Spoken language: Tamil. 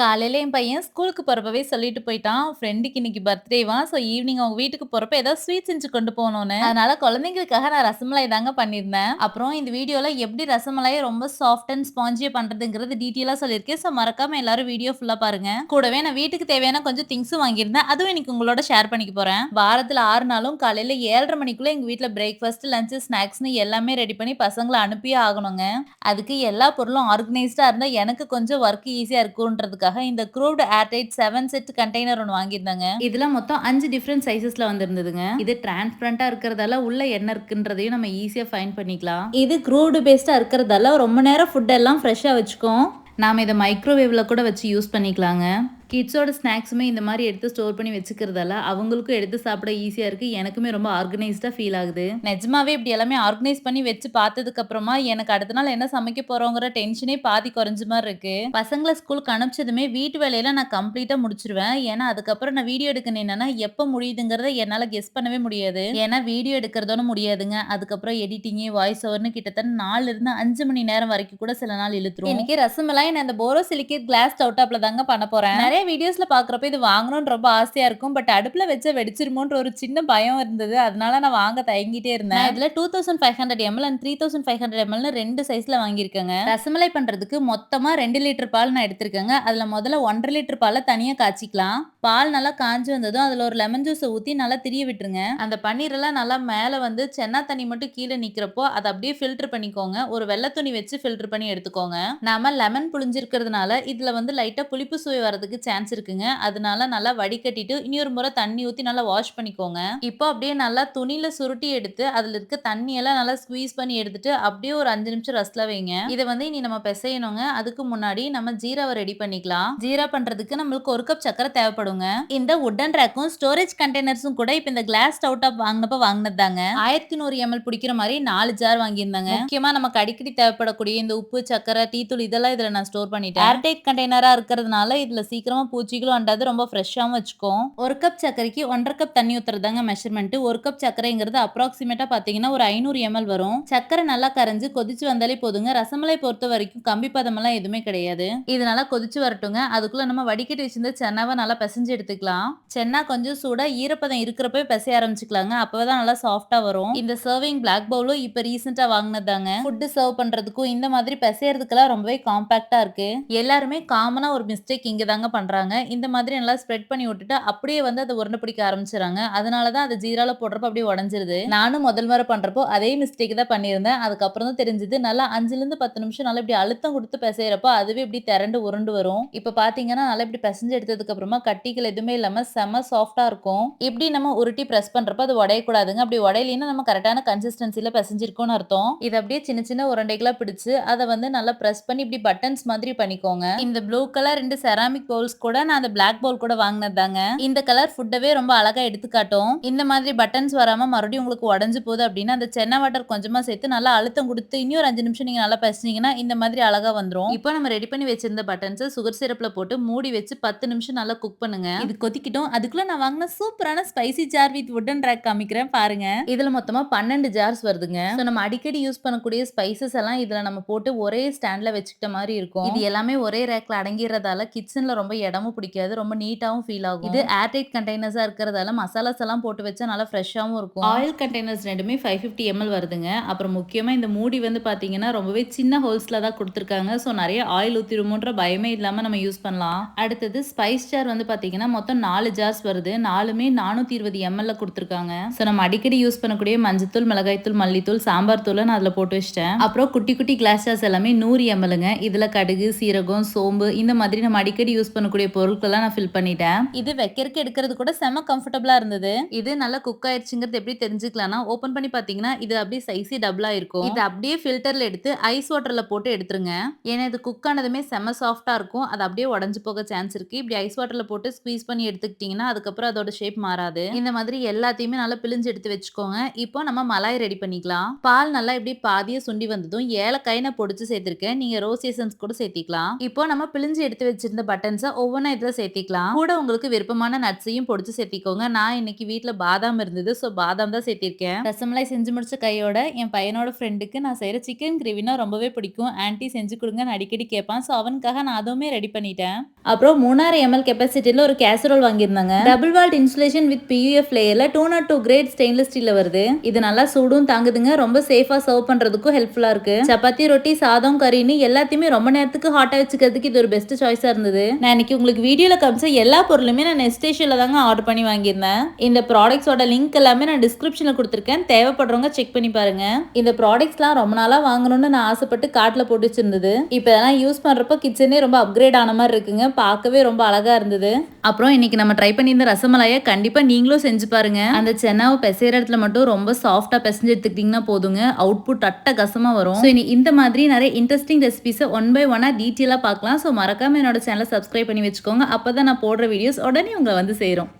காலையில என் பையன் ஸ்கூலுக்கு போறப்பவே சொல்லிட்டு போயிட்டான். ஃப்ரெண்டுக்கு இன்னைக்கு பர்த்டேவாம். ஸோ ஈவினிங் அவங்க வீட்டுக்கு போறப்ப ஏதாவது ஸ்வீட் செஞ்சு கொண்டு போணும்னு. அதனால குழந்தைங்களுக்காக நான் ரசமலாய் தாங்க பண்ணியிருந்தேன். அப்புறம் இந்த வீடியோல எப்படி ரசமலாய ரொம்ப சாஃப்ட் அண்ட் ஸ்பாஞ்சியா பண்றதுங்கிறது டீட்டெயிலா சொல்லியிருக்கேன். ஸோ மறக்காம எல்லாரும் வீடியோ ஃபுல்லா பாருங்க. கூடவே நான் வீட்டுக்கு தேவையான கொஞ்சம் திங்ஸும் வாங்கியிருந்தேன். அதுவும் இன்னைக்கு உங்களோட ஷேர் பண்ணிக்க போறேன். வாரத்துல 6 நாளும் காலையில 7:30 மணிக்குள்ள எங்க வீட்ல பிரேக்ஃபாஸ்ட், லஞ்ச், ஸ்நாக்ஸ்ன்னு எல்லாமே ரெடி பண்ணி பசங்கள அனுப்பியே ஆகணுங்க. அதுக்கு எல்லா பொருளும் ஆர்கனைஸ்டா இருந்தா எனக்கு கொஞ்சம் ஒர்க் ஈஸியா இருக்குன்றதுக்காக இந்த க்ரூவ்ட் ஏர்டைட் 7 செட் கண்டெய்னர் ஒன்னு வாங்கியிருந்தாங்க. இதுல மொத்தம் 5 டிஃபரெண்ட் சைஸஸ்ல வந்திருந்ததுங்க. இது டிரான்ஸ்பரண்டா இருக்கிறதால உள்ள என்ன இருக்குன்றதையும் நம்ம ஈஸியா ஃபைண்ட் பண்ணிக்கலாம். இது க்ரூவ்டு பேஸ்டா இருக்கிறதால ரொம்ப நேரம் ஃபுட் எல்லாம் ஃப்ரெஷ்ஷா வச்சுக்கும். நாம இதை மைக்ரோவேவ்ல கூட வச்சு யூஸ் பண்ணிக்கலாங்க. கிட்ஸோட ஸ்நாக்ஸுமே இந்த மாதிரி எடுத்து ஸ்டோர் பண்ணி வச்சுக்கிறதால அவங்களுக்கும் எடுத்து சாப்பிட ஈஸியா இருக்கு. எனக்குமே ரொம்ப ஆர்கனைஸ்டா ஃபீல் ஆகுது. நிஜமாவே இப்படி எல்லாமே ஆர்கனைஸ் பண்ணி வச்சு பார்த்ததுக்கு அப்புறமா எனக்கு அடுத்த நாள் என்ன சமைக்க போறோங்கிற டென்ஷனே பாதி குறைஞ்ச மாதிரி இருக்கு. பசங்களை ஸ்கூலுக்கு அனுப்பிச்சதுமே வீட்டு வேலையில நான் கம்ப்ளீட்டா முடிச்சிருவேன். ஏன்னா அதுக்கப்புறம் நான் வீடியோ எடுக்கணும் என்னன்னா எப்ப முடியுதுங்கிறத என்னால கெஸ் பண்ணவே முடியாது. ஏன்னா வீடியோ எடுக்கிறதோட முடியாதுங்க. அதுக்கப்புறம் எடிட்டிங், வாய்ஸ் ஓவர்னு கிட்டத்தட்ட 4 இருந்து 5 மணி நேரம் வரைக்கும் கூட சில நாள் இழுத்துரும். இன்னைக்கு ரசமலாய் நான் இந்த போரோசிலிகேட் கிளாஸ் ஸ்டவ் டாப்ல தாங்க பண்ண போறேன். நிறைய வீடியோஸ்ல பாக்குறப்ப இது வாங்கணும்னு ரொம்ப ஆசையா இருக்கும். பட் அடுப்புல வச்சா வெடிச்சிருமோன்ற ஒரு சின்ன பயம் இருந்தது. அதனால நான் வாங்க தயங்கிட்டே இருந்தேன். நான் இதுல 2500 ml அண்ட் 3500 ml 2 சைஸ்ல வாங்கியிருக்கேங்க. ரசமலை பண்றதுக்கு மொத்தமா 2 லிட்டர் பால் நான் எடுத்திருக்கேங்க. அதுல முதல்ல 1.5 லிட்டர் பாலை தனியா காய்ச்சிக்கலாம். பால் நல்லா காஞ்சு வந்ததும் அதுல ஒரு லெமன் ஜூஸ் ஊத்தி நல்லா திரிய விட்டுருங்க. அந்த பன்னீர் எல்லாம் நல்லா மேல வந்து சென்னா தண்ணி மட்டும் கீழே நிக்கிறப்போ அதை அப்படியே ஃபில்டர் பண்ணிக்கோங்க. ஒரு வெள்ளை துணி வச்சு ஃபில்டர் பண்ணி எடுத்துக்கோங்க. நாம லெமன் புழிஞ்சிருக்கிறதுனால இதுல வந்து லைட்டா புளிப்பு சுவை வரதுக்கு சான்ஸ் இருக்குங்க. அதனால நல்லா வடிகட்டிட்டு இன்னொரு முறை தண்ணி ஊத்தி நல்லா வாஷ் பண்ணிக்கோங்க. இப்போ அப்படியே நல்லா துணியில சுருட்டி எடுத்து அதுல இருக்க தண்ணி எல்லாம் நல்லா ஸ்குவீஸ் பண்ணி எடுத்துட்டு அப்படியே ஒரு 5 நிமிஷம் ரெஸ்ட்ல வைங்க. இதை வந்து இனி நம்ம பிசையணுங்க. அதுக்கு முன்னாடி நம்ம ஜீராவை ரெடி பண்ணிக்கலாம். ஜீரா பண்றதுக்கு நம்மளுக்கு 1 கப் சக்கரை தேவைப்படுங்க. இந்த வுடன் ரேக்கும் ஸ்டோரேஜ் கண்டெய்னர்ஸும் கூட இப்ப இந்த கிளாஸ் ஸ்டவ் டாப் வாங்கினப்ப வாங்கினது தாங்க. 1100 ml பிடிக்கிற மாதிரி 4 ஜார் வாங்கியிருந்தாங்க. முக்கியமா நமக்கு அடிக்கடி தேவைப்படக்கூடிய இந்த உப்பு, சக்கரை, டீ தூள் இதெல்லாம் இதுல நான் ஸ்டோர் பண்ணிட்டேன். ஏர்டைட் கண்டெய்னரா இருக்கிறதுனால இதுல சீக்கிரமா பூச்சிகளும் அண்டாது, ரொம்ப ஃப்ரெஷ்ஷாவும் வச்சுக்கும். 1 கப் சக்கரைக்கு 1.5 கப் தண்ணி ஊத்துறதாங்க மெஷர்மெண்ட். 1 கப் சக்கரைங்கிறது அப்ராக்சிமேட்டா பாத்தீங்கன்னா ஒரு 500 ml வரும். சக்கரை நல்லா கரைஞ்சு கொதிச்சு வந்தாலே போதுங்க. ரசமலை பொறுத்த வரைக்கும் கம்பி பதமெல்லாம் எதுவுமே கிடையாது. இது நல்லா கொதிச்சு வரட்டுங்க. அதுக்குள்ள நம்ம வடிகட்டி வச்சிருந்த சென்னாவை நல்லா பிசைஞ்சு எடுத்துக்கலாம். சென்னா கொஞ்சம் சூடா ஈரப்பதம் இருக்கிறப்பவே பிசைய ஆரம்பிச்சுக்கலாங்க. அப்பதான் நல்லா சாஃப்டா வரும். இந்த சர்விங் பிளாக் பவுலும் இப்ப ரீசெண்டா வாங்கினதாங்க. ஃபுட் சர்வ் பண்றதுக்கும் இந்த மாதிரி பிசையறதுக்கெல்லாம் ரொம்பவே காம்பாக்டா இருக்கு. எல்லாருமே காமனா ஒரு மிஸ்டேக் இங்க தாங்க பண்றாங்க. இந்த மாதிரி நல்லா ஸ்ப்ரெட் பண்ணி விட்டுட்டு அப்படியே வந்து அதை உருண்டை பிடிக்க ஆரம்பிச்சுறாங்க. அதனாலதான் அது ஜீரால போடுறப்ப அப்படியே உடஞ்சிருது. நானும் முதல் முறை பண்றப்போ அதே மிஸ்டேக் தான் பண்ணியிருந்தேன். அதுக்கப்புறம் தான் தெரிஞ்சது நல்லா 5ல இருந்து 10 நிமிஷம் நல்லா இப்படி அழுத்தம் கொடுத்து பிசையறப்போ அதுவே இப்படி திரண்டு உருண்டு வரும். இப்ப பாத்தீங்கன்னா நல்லா இப்படி பிசைஞ்சு எடுத்ததுக்கு அப்புறமா கட்டிகள் எதுவுமே இல்லாம செம சாஃப்டா இருக்கும். இப்படி நம்ம உருட்டி பிரஸ் பண்றப்ப அது உடையக்கூடாதுங்க. அப்படி உடையலைன்னா நம்ம கரெக்டான கன்சிஸ்டன்சில பிசைஞ்சிருக்கோம்னு அர்த்தம். இது அப்படியே சின்ன சின்ன உருண்டைகளா பிடிச்சு அதை வந்து நல்லா பிரஸ் பண்ணி இப்படி பட்டன்ஸ் மாதிரி பண்ணிக்கோங்க. இந்த ப்ளூ கலர் 2 செராமிக் பவுல்ஸ் கூட நான் அந்த பிளாக் பவுல் கூட வாங்கினது தாங்க. இந்த கலர் ஃபுட்டவே ரொம்ப அழகா எடுத்துக்காட்டும். இந்த மாதிரி பட்டன்ஸ் வராம மறுபடியும் உங்களுக்கு உடஞ்சு போகுது அப்படின்னா அந்த சென்னா வாட்டர் கொஞ்சமா சேர்த்து நல்லா அழுத்தம் கொடுத்து இன்னொரு 5 நிமிஷம் நீங்க நல்லா பிசைஞ்சீங்கன்னா இந்த மாதிரி அழகா வந்துரும். இப்போ நம்ம ரெடி பண்ணி வச்சிருந்த பட்டன்ஸ் சுகர் சிரப்ல போட்டு மூடி வச்சு 10 நிமிஷம் நல்லா குக் பண்ணுங்க. இது கொதிக்கிட்டும். அதுக்குள்ள நான் வாங்கின சூப்பரான ஸ்பைசி ஜார் வித் வுடன் ரேக் காமிக்கிறேன் பாருங்க. இதுல மொத்தமா 12 ஜார்ஸ் வருதுங்க. நம்ம அடிக்கடி யூஸ் பண்ணக்கூடிய ஸ்பைசஸ் எல்லாம் இதுல நம்ம போட்டு ஒரே ஸ்டாண்ட்ல வச்சுக்கிட்ட மாதிரி இருக்கும். இது எல்லாமே ஒரே ரேக்ல அடங்கிடுறதால கிச்சன்ல ரொம்ப இடமும் பிடிக்காது, ரொம்ப நீட்டாவும் ஃபீல் ஆகும். இது ஏர்டைட் கண்டெய்னர்ஸா இருக்கிறதால மசாலாஸ் எல்லாம் போட்டு வச்சா நல்லா ஃப்ரெஷ்ஷாவும் இருக்கும். ஆயில் கண்டெய்னர்ஸ் ரெண்டுமே 550 ml வருதுங்க. அப்புறம் முக்கியமா இந்த மூடி வந்து பாத்தீங்கன்னா ரொம்பவே சின்ன ஹோல்ஸ்ல தான் கொடுத்துருக்காங்க. ஸோ நிறைய ஆயில் ஊத்திருமோன்ற பயமே இல்லாம நம்ம யூஸ் பண்ணலாம். அடுத்தது ஸ்பைஸ் ஜார் வந்து பாத்தீங்கன்னா மொத்தம் 4 ஜார்ஸ் வருது. 4மே 420 ml கொடுத்துருக்காங்க. ஸோ நம்ம அடிக்கடி யூஸ் பண்ணக்கூடிய மஞ்சத்தூள், மிளகாய்த்தூள், மல்லித்தூள், சாம்பார் தூள் நான் அதுல போட்டு வச்சிட்டேன். அப்புறம் குட்டி குட்டி கிளாஸ் ஜார்ஸ் எல்லாமே 100 mlங்க. இதுல கடுகு, சீரகம், சோம்பு இந்த மாதிரி நம்ம அடிக்கடி யூஸ் பண்ணக்கூடிய பொருட்கள்லாம் நான் ஃபில் பண்ணிட்டேன். இது வைக்கிறதுக்கு எடுக்கிறது கூட செம கம்ஃபர்டபுளா இருந்தது. இது நல்லா குக் ஆயிடுச்சுங்கிறது எப்படி தெரிஞ்சுக்கலாம்னா ஓபன் பண்ணி பாத்தீங்கன்னா இது அப்படியே சைஸி டபுளா இருக்கும். இது அப்படியே ஃபில்டர்ல எடுத்து ஐஸ் வாட்டர்ல போட்டு எடுத்துருங்க. ஏன்னா இது குக் ஆனதுமே செம சாஃப்டா இருக்கும். அது அப்படியே உடஞ்சு போக சான்ஸ் இருக்கு. இப்படி ஐஸ் வாட்டர்ல போட்டு ஸ்குவீஸ் பண்ணி எடுத்துக்கிட்டீங்கன்னா, அதுக்கப்புறம் அதோட ஷேப் மாறாது. இந்த மாதிரி எல்லாத்தையுமே நல்லா பிழிஞ்சு எடுத்து வச்சுக்கோங்க. இப்போ நம்ம மலாய் ரெடி பண்ணிக்கலாம். பால் நல்லா இப்படி பாதியா சுண்டி வந்ததும் ஏலக்காய் நான் பொடிச்சு சேர்த்திருக்கேன். நீங்க ரோஸ் எசன்ஸ் கூட சேர்த்திக்கலாம். இப்போ நம்ம பிழிஞ்சு எடுத்து வச்சிருந்த பட்டன்ஸ ஒவ்வொன்னா இதுல சேர்த்திக்கலாம். கூட உங்களுக்கு விருப்பமான நட்ஸையும் பொடிச்சு சேர்த்திக்கோங்க. நான் இன்னைக்கு வீட்ல பாதாம் இருந்தது. சோ பாதாம் தான் சேர்த்திருக்கேன். ரசமலாய் செஞ்சு முடிச்ச கையோட என் பையனோட ஃப்ரெண்டுக்கு நான் செய்யற சிக்கன் கிரேவினா ரொம்பவே பிடிக்கும். ஆன்ட்டி செஞ்சு கொடுங்கன்னு அடிக்கடி கேட்பான். சோ அவனுக்காக நான் அதுவுமே ரெடி பண்ணிட்டேன். அப்புறம் 3000 ml கெப்பாசிட்டில ஒரு கேசரோல் வாங்கியிருந்தாங்க. Double walled insulation with PUF லேயர்ல 202 கிரேட் ஸ்டெயின்லெஸ் ஸ்டீல்ல வருது. இது நல்லா சூடும் தாங்குதுங்க. ரொம்ப சேஃபா சர்வ் பண்றதுக்கும் ஹெல்ப்ஃபுல்லா இருக்கு. சப்பாத்தி, ரொட்டி, சாதம், கறின்னு எல்லாத்தையுமே ரொம்ப நேரத்துக்கு ஹாட்டா வச்சுக்கிறதுக்கு இது ஒரு பெஸ்ட் சாய்ஸா இருந்தது. நான் இன்னைக்கு உங்களுக்கு வீடியோல காமிச்ச எல்லா பொருளுமே நான் நெஸ்டேஷியல தாங்க ஆர்டர் பண்ணி வாங்கியிருந்தேன். இந்த ப்ராடக்ட்ஸோட லிங்க் எல்லாமே நான் டிஸ்கிரிப்ஷன்ல கொடுத்துருக்கேன். தேவைப்படுறவங்க செக் பண்ணி பாருங்க. இந்த ப்ராடக்ட்ஸ்லாம் ரொம்ப நாளா வாங்கணும்னு நான் ஆசைப்பட்டு கார்ட்ல போட்டு வச்சிருந்தது. இப்போ இதெல்லாம் யூஸ் பண்றப்ப கிச்சனே ரொம்ப அப்கிரேட் ஆன மாதிரி இருக்குங்க. பார்க்கவே ரொம்ப அழகா இருந்தது. அப்புறம் இன்னைக்கு நம்ம ட்ரை பண்ணி இந்த ரசமலாயை கண்டிப்பா நீங்களும் செஞ்சு பாருங்க. அந்த சென்னாவை பிசைற இடத்துல மட்டும் ரொம்ப சாஃப்டா பிசைஞ்சு எடுத்துக்கிட்டீங்கன்னா போதுங்க, அவுட்புட் அட்டகாசமா வரும். ஸோ இந்த மாதிரி நிறைய இன்ட்ரெஸ்டிங் ரெசிபிஸை ஒன் பை ஒன்னா டீட்டெயிலா பார்க்கலாம். ஸோ மறக்காம என்னோட சேனலை சப்ஸ்கிரைப் பண்ணி வச்சுக்கோங்க. அப்பதான் நான் போடுற வீடியோஸ் உடனே உங்களை வந்து சேரும்.